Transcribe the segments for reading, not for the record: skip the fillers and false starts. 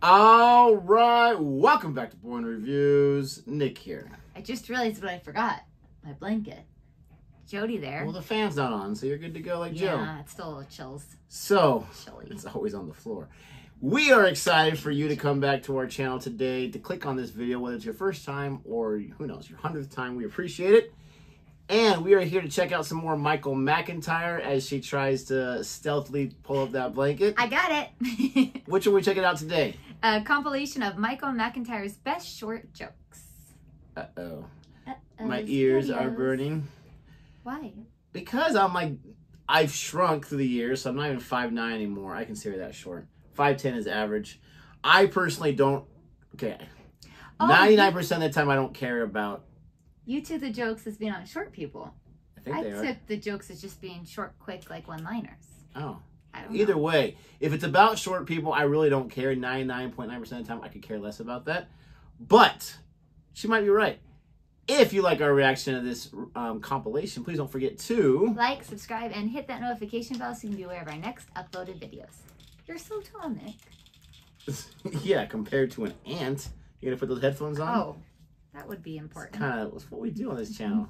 All right, welcome back to Boring Reviews. Nick here. I just realized what I forgot. My blanket. Jodi there. Well, the fan's not on, so you're good to go like Joe. Yeah, it's still a little chills. So, Chilly. it's always on the floor. We are excited for you to come back to our channel today, to click on this video, whether it's your first time or, who knows, your 100th time. We appreciate it. And we are here to check out some more Michael McIntyre as she tries to stealthily pull up that blanket. I got it. Which are we checking out today? A compilation of Michael McIntyre's best short jokes. Uh-oh. My ears are burning. Why? Because I've shrunk through the years, so I'm not even 5'9" anymore. I consider that short. 5'10" is average. I personally don't, 99% of the time I don't care about. You took the jokes as being on short people. I think they are. took the jokes as just being short, quick, like one-liners. Oh. Either way, if it's about short people, I really don't care. 99.9% of the time, I could care less about that. But she might be right. If you like our reaction to this compilation, please don't forget to like, subscribe, and hit that notification bell so you can be aware of our next uploaded videos. You're so tall, Nick. Yeah, compared to an ant. You gonna put those headphones on? Oh, that would be important. That's what we do on this channel.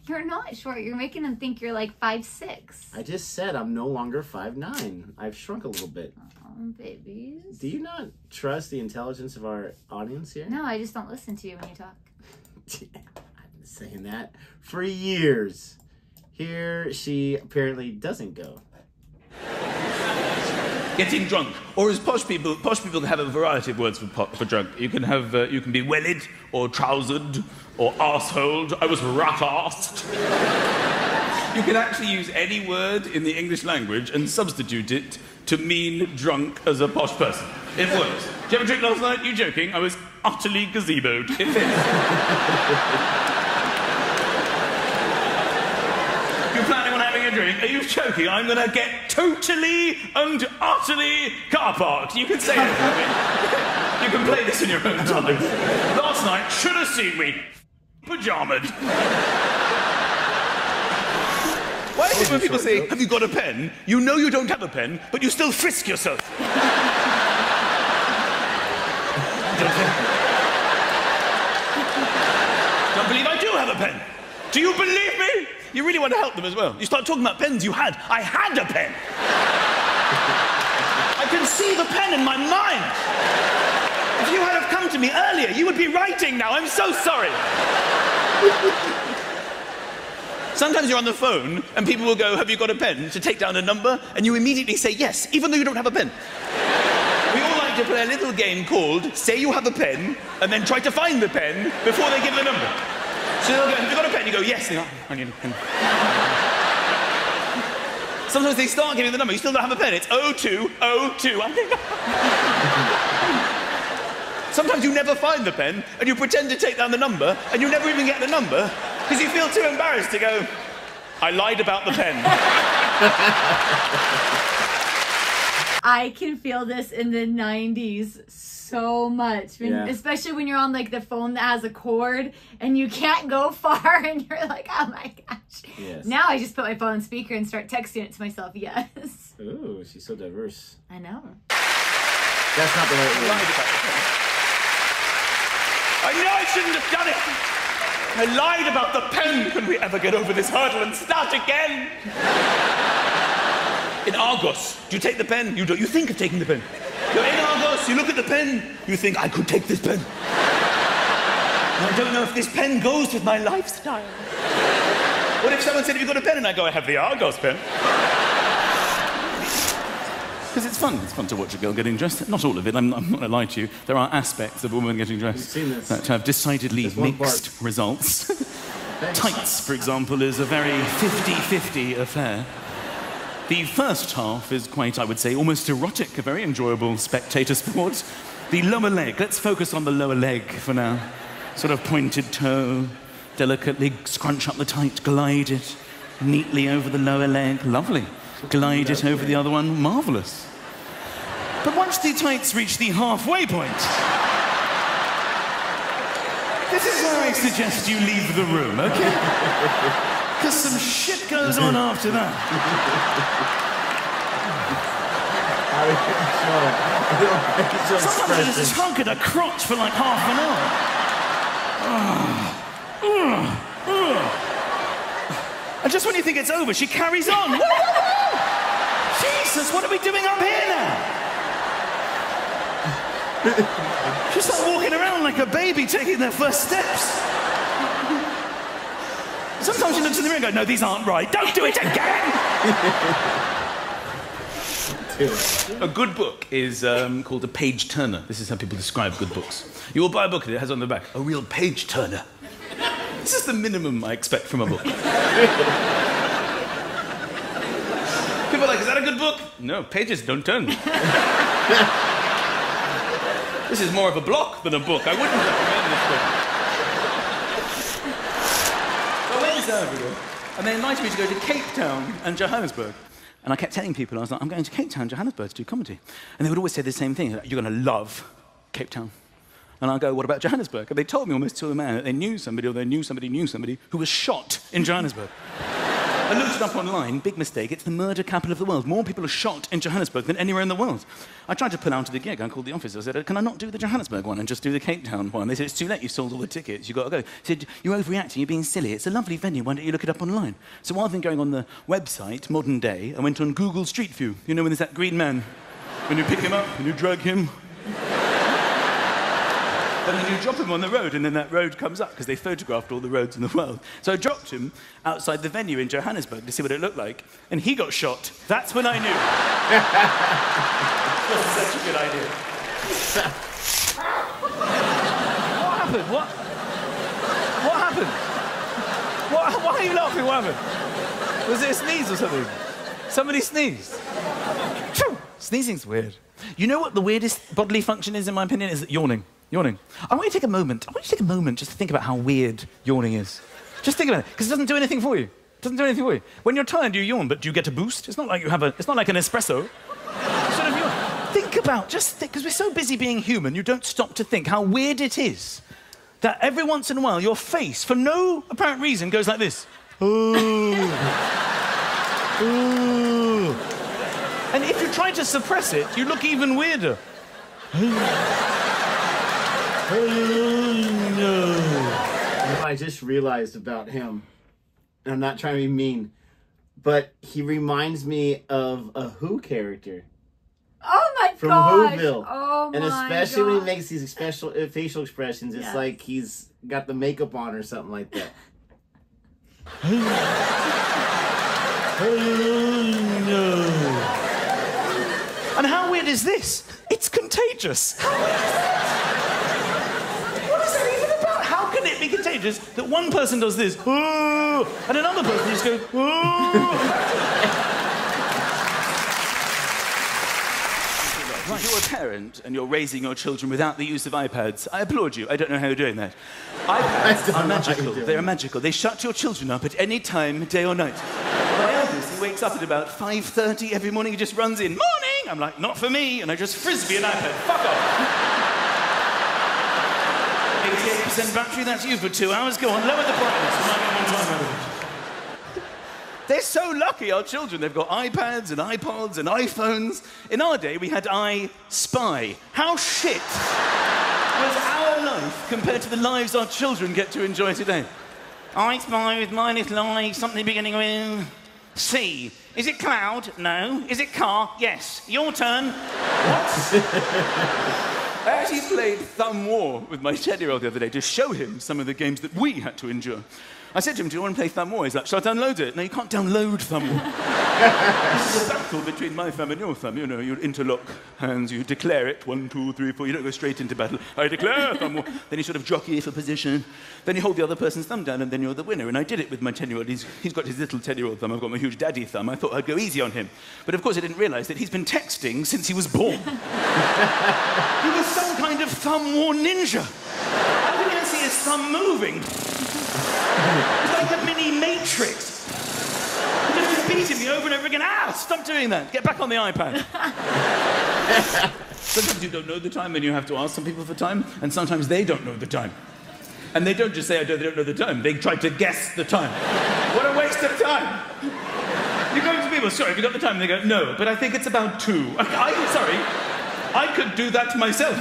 You're not short. You're making them think you're like 5'6". I just said I'm no longer 5'9". I've shrunk a little bit. Oh, babies. Do you not trust the intelligence of our audience here? No, I just don't listen to you when you talk. I've been saying that for years. Here she apparently doesn't go. Getting drunk, or as posh people have a variety of words for drunk. You can have, you can be wellied, or trousered, or arseholed. I was rat-arsed. You can actually use any word in the English language and substitute it to mean drunk as a posh person. It works. Did you have a drink last night? You joking? I was utterly gazeboed. It fits. You planning on having a drink? Are you joking? I'm going to get totally and utterly car parked. You can say it. You can play this in your own time. Last night, should have seen me pajamaed. Why is it when people say, have you got a pen? You know you don't have a pen, but you still frisk yourself. Don't believe I do have a pen. Do you believe me? You really want to help them as well. You start talking about pens I had a pen. I can see the pen in my mind. If you had have come to me earlier, you would be writing now. I'm so sorry. Sometimes you're on the phone and people will go, have you got a pen, to take down a number, and you immediately say yes, even though you don't have a pen. We all like to play a little game called say you have a pen, and then try to find the pen before they give the number. So they'll go, have you got a pen? You go, yes. They go, I need a pen. Sometimes they start giving the number. You still don't have a pen. It's 0202. Sometimes you never find the pen, and you pretend to take down the number, and you never even get the number, because you feel too embarrassed to go, I lied about the pen. I can feel this in the 90s so much, especially when you're on like the phone that has a cord and you can't go far and you're like, oh my gosh. Yes. Now I just put my phone on speaker and start texting it to myself, yes. Ooh, she's so diverse. I know. That's not the right word. I know I shouldn't have done it. I lied about the pen. Can we ever get over this hurdle and start again? In Argos, do you take the pen? You don't. You think of taking the pen. You're in Argos, you look at the pen, you think, I could take this pen. I don't know if this pen goes with my lifestyle. What if someone said, have you got a pen? And I go, I have the Argos pen. Because it's fun to watch a girl getting dressed. Not all of it, I'm not going to lie to you. There are aspects of a woman getting dressed that have decidedly mixed results. Tights, for example, is a very 50-50 affair. The first half is quite, I would say, almost erotic, a very enjoyable spectator sport. The lower leg, let's focus on the lower leg for now. Sort of pointed toe, delicately scrunch up the tight, glide it neatly over the lower leg, lovely. Glide it over the other one, marvellous. But once the tights reach the halfway point, this is where I suggest you leave the room, okay? Because some shit goes on after that. Sometimes I just hug at her crotch for like half an hour. And just when you think it's over, she carries on. Jesus, what are we doing up here now? She's like walking around like a baby taking their first steps. Sometimes she looks in the mirror and goes, no, these aren't right. Don't do it again! A good book is called a page turner. This is how people describe good books. You will buy a book and it has on the back, a real page turner. This is the minimum I expect from a book. People are like, is that a good book? No, pages don't turn. This is more of a block than a book. I wouldn't recommend this book. So I went to South Africa, and they invited me to go to Cape Town and Johannesburg. And I kept telling people, I was like, I'm going to Cape Town, Johannesburg to do comedy. And they would always say the same thing, you're going to love Cape Town. And I go, what about Johannesburg? And they told me almost to a man that they knew somebody, or they knew somebody who was shot in Johannesburg. I looked it up online, big mistake, it's the murder capital of the world. More people are shot in Johannesburg than anywhere in the world. I tried to pull out of the gig, I called the office, I said, can I not do the Johannesburg one and just do the Cape Town one? They said, it's too late, you've sold all the tickets, you've got to go. They said, you're overreacting, you're being silly, it's a lovely venue, why don't you look it up online? So rather than going on the website, modern day, I went on Google Street View. You know when there's that green man, when you pick him up, and you drag him, and then you drop him on the road, and then that road comes up, because they photographed all the roads in the world. So I dropped him outside the venue in Johannesburg to see what it looked like, and he got shot. That's when I knew. It was such a good idea. What happened? What happened? Why are you laughing? What happened? Was it a sneeze or something? Somebody sneezed. Sneezing's weird. You know what the weirdest bodily function is, in my opinion, is yawning. Yawning. I want you to take a moment just to think about how weird yawning is. Just think about it, because it doesn't do anything for you. It doesn't do anything for you. When you're tired, you yawn, but do you get a boost? It's not like it's not like an espresso. Sort of yawn. Think about, because we're so busy being human, you don't stop to think how weird it is that every once in a while your face, for no apparent reason, goes like this. Ooh. Ooh. And if you try to suppress it, you look even weirder. Oh, no. I just realized about him, and I'm not trying to be mean, but he reminds me of a Who character. Oh my god! From Whoville. Oh my god. And especially when he makes these special facial expressions, it's like he's got the makeup on or something like that. Oh, no. And how weird is this? It's contagious. How weird is that? How can it be contagious that one person does this, oh, and another person just goes, oh? Right, you're a parent and you're raising your children without the use of iPads. I applaud you. I don't know how you're doing that. iPads are magical. They're magical. They shut your children up at any time, day or night. My eldest, he wakes up at about 5:30 every morning. He just runs in, morning! I'm like, not for me. And I just frisbee an iPad. Fuck off. 88% battery, that's you for 2 hours. Go on, lower the brightness. They're so lucky, our children. They've got iPads and iPods and iPhones. In our day, we had I Spy. How shit was our life compared to the lives our children get to enjoy today? I Spy with my little eye, something beginning with C. Is it cloud? No. Is it car? Yes. Your turn. What? I actually played Thumb War with my 10-year-old the other day to show him some of the games that we had to endure. I said to him, do you want to play Thumb War? He's like, shall I download it? No, you can't download Thumb War. This is a battle between my thumb and your thumb. You know, you interlock hands, you declare it, 1, 2, 3, 4. You don't go straight into battle. I declare Thumb War. Then you sort of jockey for position. Then you hold the other person's thumb down, and then you're the winner. And I did it with my 10-year-old. He's got his little 10-year-old thumb. I've got my huge daddy thumb. I thought I'd go easy on him. But of course, I didn't realize that he's been texting since he was born. He was some kind of Thumb War ninja. I didn't even see his thumb moving. It's like a mini Matrix. He just beating me over and over again. Ah, stop doing that. Get back on the iPad. Sometimes you don't know the time and you have to ask some people for time, and sometimes they don't know the time. And they don't just say, they don't know the time. They try to guess the time. What a waste of time. You go to people, sorry, have you got the time? And they go, no, but I think it's about 2. I'm sorry. I could do that myself.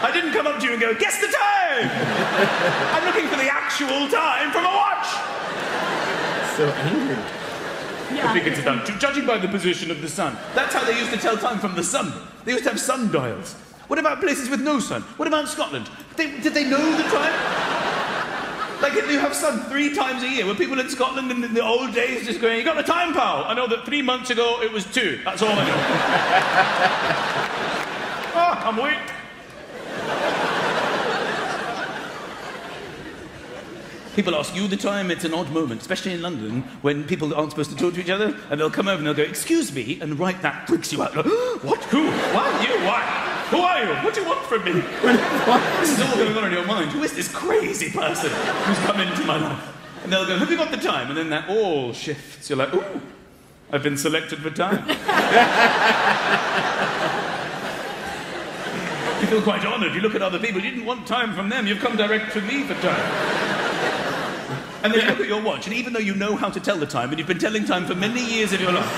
I didn't come up to you and go, guess the time! I'm looking for the actual time from a watch! So angry. Yeah. I think it's done. Judging by the position of the sun. That's how they used to tell time from the sun. They used to have sundials. What about places with no sun? What about Scotland? Did they know the time? Like, you have sun 3 times a year. Were people in Scotland in the old days just going, you got the time, pal? I know that 3 months ago it was 2. That's all I know. Ah, I'm weak. People ask you the time, it's an odd moment, especially in London, when people aren't supposed to talk to each other, and they'll come over and they'll go, excuse me, and right, that freaks you out. Like, what? Who? Why? You? Why? Who are you? What do you want from me? This is all going on in your mind. Who is this crazy person who's come into my life? And they'll go, have you got the time? And then that all shifts. You're like, ooh, I've been selected for time. You feel quite honoured. You look at other people. You didn't want time from them. You've come direct to me for time. And then you look at your watch, and even though you know how to tell the time, and you've been telling time for many years of your life,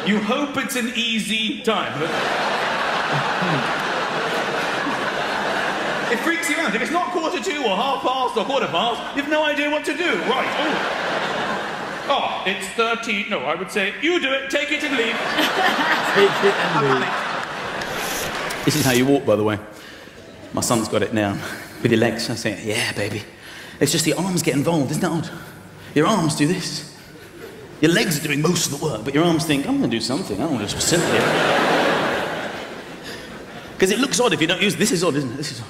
you hope it's an easy time. It freaks you out. If it's not 1:45 or past or 1:15, you've no idea what to do. Right. Oh, it's 13. No, I would say, you do it, take it and leave. Take it and leave. This is how you walk, by the way. My son's got it now. With your legs. I say, yeah, baby. It's just the arms get involved, isn't that odd? Your arms do this. Your legs are doing most of the work, but your arms think, I'm going to do something. I don't want to just sit here. Because it looks odd if you don't use... This is odd, isn't it? This is odd.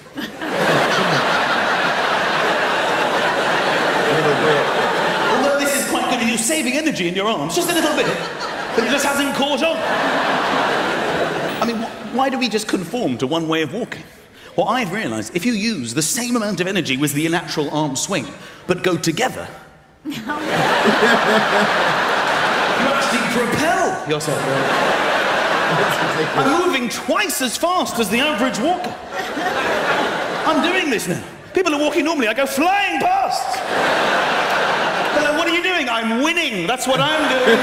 Although this is quite good at you saving energy in your arms, just a little bit, but it just hasn't caught on. I mean, why do we just conform to one way of walking? Well, I've realised if you use the same amount of energy with the natural arm swing, but go together, you actually propel yourself. I'm moving twice as fast as the average walker. I'm doing this now. People are walking normally, I go flying past. They're like, what are you doing? I'm winning, that's what I'm doing.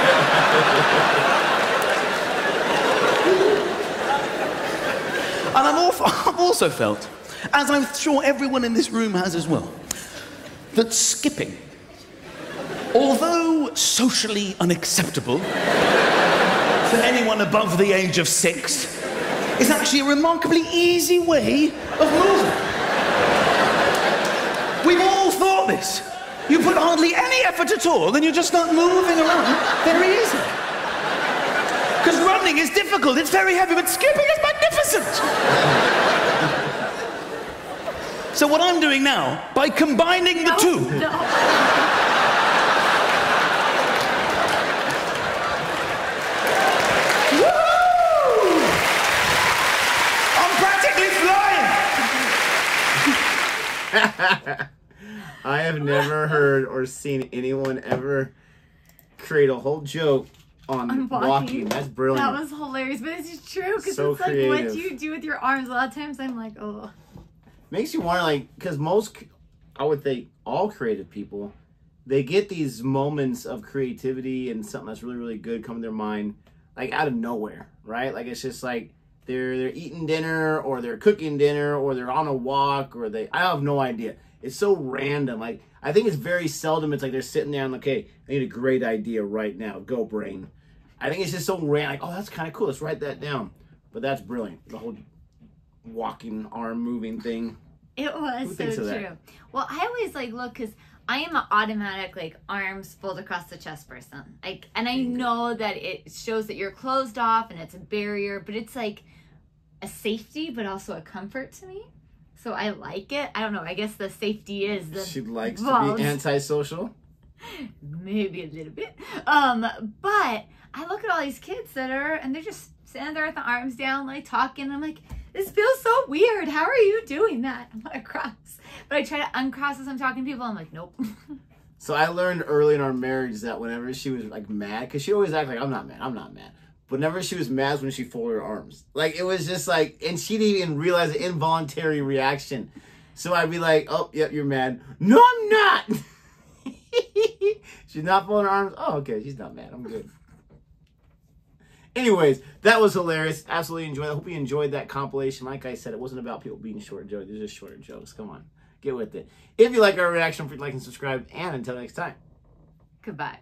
And I've also felt, as I'm sure everyone in this room has as well, that skipping, although socially unacceptable for anyone above the age of 6, is actually a remarkably easy way of moving. We've all thought this. You put hardly any effort at all, then you just start moving around very easily. Because running is difficult, it's very heavy, but skipping is magnificent! So what I'm doing now, by combining the two... No. Woo! I'm practically flying! I have never heard or seen anyone ever create a whole joke on walking. That's brilliant. That was hilarious, but it's just true because so it's like, creative. what do you do with your arms? A lot of times I'm like, oh. Makes you wonder, like, because most, I would think, all creative people, they get these moments of creativity and something that's really, really good come to their mind, like out of nowhere, right? Like it's just like they're eating dinner or they're cooking dinner or they're on a walk or I have no idea. It's so random. Like I think it's very seldom. It's like they're sitting down, like, okay, I need a great idea right now. Go brain. I think it's just so random. Like, oh, that's kind of cool. Let's write that down. But that's brilliant. The whole walking, arm moving thing. It was so true. Well, I always like look because I am an automatic like arms fold across the chest person. Like, and I know that it shows that you're closed off and it's a barrier, but it's like a safety, but also a comfort to me. So I like it. I don't know. I guess the safety is the. She likes to be antisocial. Maybe a little bit. But I look at all these kids and they're just standing there with the arms down, like talking. I'm like, this feels so weird. How are you doing that? I'm gonna cross. But I try to uncross as I'm talking to people. I'm like, nope. So I learned early in our marriage that whenever she was like mad, because she always acted like, I'm not mad. But whenever she was mad when she folded her arms. Like, it was just like, and she didn't even realize the involuntary reaction. So I'd be like, oh, yep, you're mad. No, I'm not. She's not folding her arms. Oh, okay, she's not mad. I'm good. Anyways, that was hilarious. Absolutely enjoyed it. I hope you enjoyed that compilation. Like I said, it wasn't about people being short jokes. They're just shorter jokes. Come on. Get with it. If you like our reaction, please like and subscribe. And until next time. Goodbye.